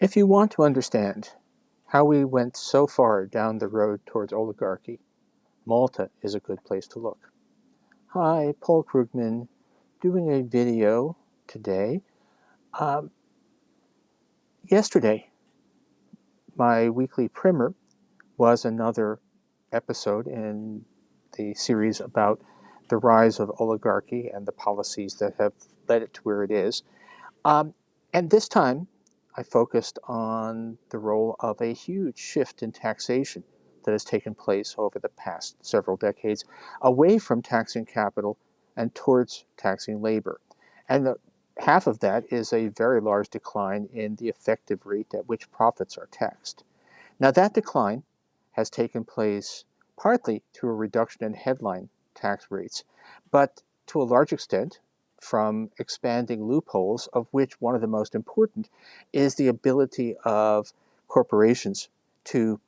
If you want to understand how we went so far down the road towards oligarchy, Malta is a good place to look. Hi, Paul Krugman, doing a video today. Um, Yesterday, my weekly primer was another episode in the series about the rise of oligarchy and the policies that have led it to where it is. Um, and this time, I focused on the role of a huge shift in taxation that has taken place over the past several decades, away from taxing capital and towards taxing labor. And half of that is a very large decline in the effective rate at which profits are taxed. Now, that decline has taken place partly through a reduction in headline tax rates, but to a large extent from expanding loopholes, of which one of the most important is the ability of corporations to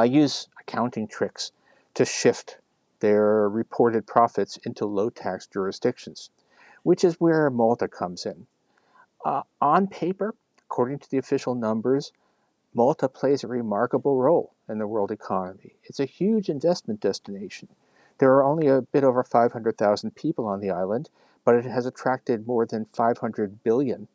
use accounting tricks to shift their reported profits into low tax jurisdictions, which is where Malta comes in. On paper, according to the official numbers, Malta plays a remarkable role in the world economy. It's a huge investment destination. There are only a bit over 500,000 people on the island, but it has attracted more than $500 billion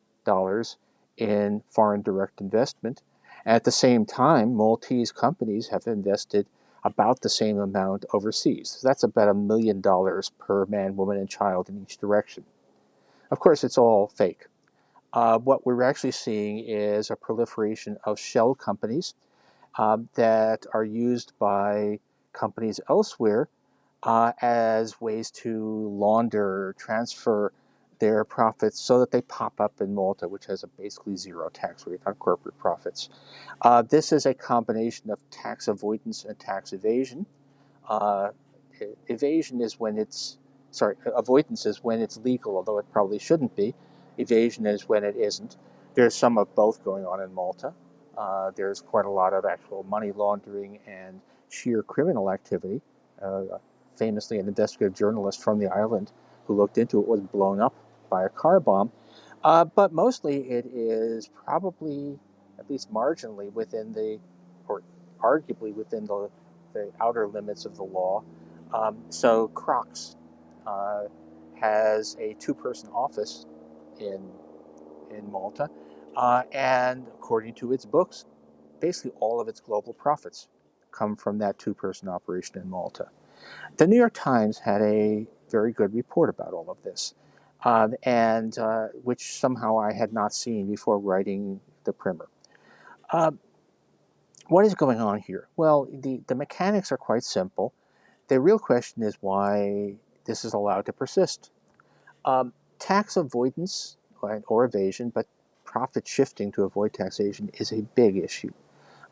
in foreign direct investment. At the same time, Maltese companies have invested about the same amount overseas. That's about $1 million per man, woman, and child in each direction. Of course, it's all fake. What we're actually seeing is a proliferation of shell companies that are used by companies elsewhere as ways to launder, transfer their profits so that they pop up in Malta, which has a basically zero tax rate on corporate profits. This is a combination of tax avoidance and tax evasion. Uh, Evasion is when it's, sorry, avoidance is when it's legal, although it probably shouldn't be. Evasion is when it isn't. There's some of both going on in Malta. There's quite a lot of actual money laundering and sheer criminal activity. Famously, an investigative journalist from the island who looked into it was blown up by a car bomb. But mostly it is probably, at least marginally, within the, or arguably within the outer limits of the law. So Crocs uh, has a two-person office in Malta, and according to its books, basically all of its global profits come from that two-person operation in Malta. The New York Times had a very good report about all of this, and which somehow I had not seen before writing the primer. Uh, what is going on here? Well, the mechanics are quite simple. The real question is why this is allowed to persist. Tax avoidance or evasion, but profit shifting to avoid taxation is a big issue.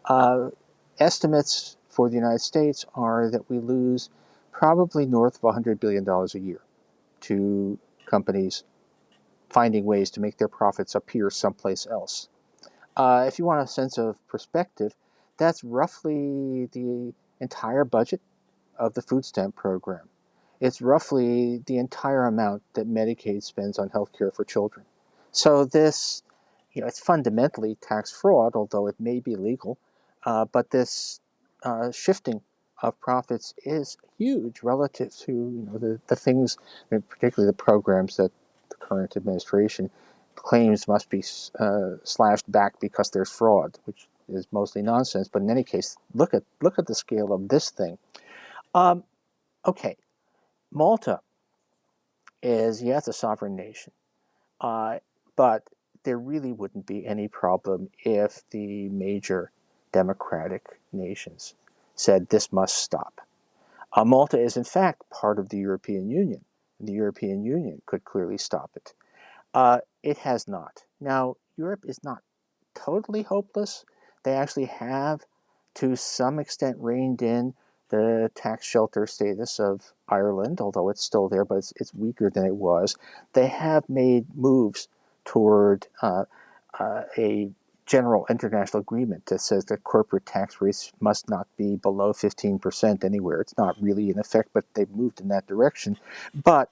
Uh, Estimates for the United States are that we lose probably north of $100 billion a year to companies finding ways to make their profits appear someplace else. If you want a sense of perspective, that's roughly the entire budget of the food stamp program. It's roughly the entire amount that Medicaid spends on health care for children. So this, it's fundamentally tax fraud, although it may be legal. But this shifting of profits is huge relative to the things, particularly the programs that the current administration claims must be slashed back because there's fraud, which is mostly nonsense. But in any case, look at the scale of this thing. Um, okay, Malta is, yes, a sovereign nation, uh, but there really wouldn't be any problem if the major democratic nations said this must stop. Malta is, in fact, part of the European Union, and the European Union could clearly stop it. It has not. Now, Europe is not totally hopeless. They actually have, to some extent, reined in the tax shelter status of Ireland, although it's still there, but it's weaker than it was. They have made moves toward a general international agreement that says that corporate tax rates must not be below 15% anywhere. It's not really in effect, but they've moved in that direction. But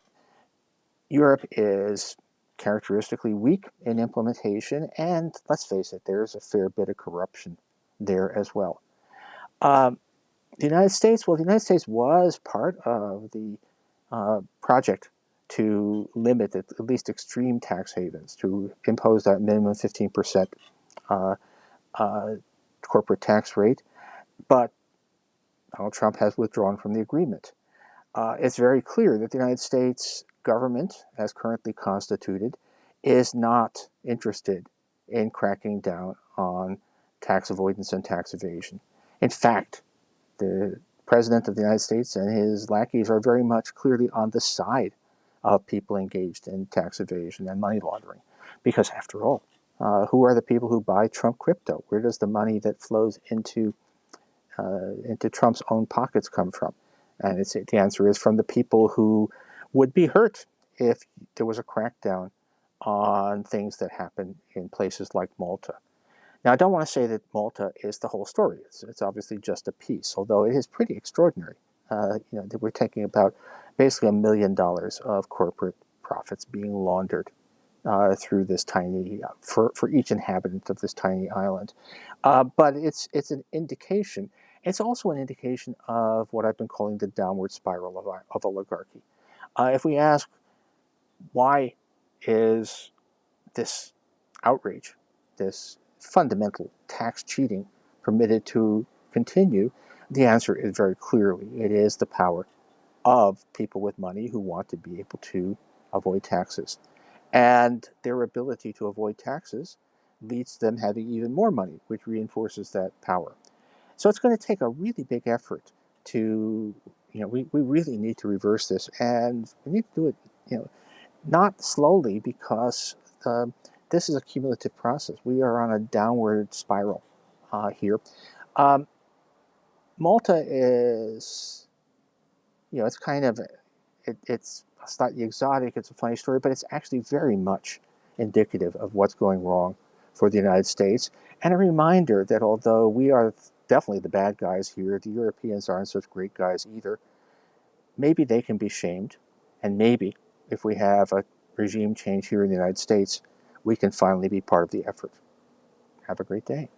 Europe is characteristically weak in implementation, and let's face it, there's a fair bit of corruption there as well. Um, the United States, well, the United States was part of the project to limit at least extreme tax havens, to impose that minimum 15% uh, uh, corporate tax rate, but Donald Trump has withdrawn from the agreement. It's very clear that the United States government, as currently constituted, is not interested in cracking down on tax avoidance and tax evasion. In fact, the President of the United States and his lackeys are very much clearly on the side of people engaged in tax evasion and money laundering. Because after all, who are the people who buy Trump crypto? Where does the money that flows into Trump's own pockets come from? And the answer is from the people who would be hurt if there was a crackdown on things that happen in places like Malta. Now, I don't want to say that Malta is the whole story. It's obviously just a piece, although it is pretty extraordinary. That we're talking about basically $1 million of corporate profits being laundered through this tiny, for each inhabitant of this tiny island. But it's an indication. It's also an indication of what I've been calling the downward spiral of oligarchy. If we ask why is this outrage, this fundamental tax cheating permitted to continue, the answer is very clearly it is the power of people with money who want to be able to avoid taxes. And their ability to avoid taxes leads to them having even more money, which reinforces that power. So it's going to take a really big effort to, we really need to reverse this, and we need to do it, not slowly, because this is a cumulative process. We are on a downward spiral here. Um, Malta is, it's kind of, it's slightly exotic. It's a funny story, but it's actually very much indicative of what's going wrong for the United States. And a reminder that although we are definitely the bad guys here, the Europeans aren't such great guys either. Maybe they can be shamed, and maybe if we have a regime change here in the United States, we can finally be part of the effort. Have a great day.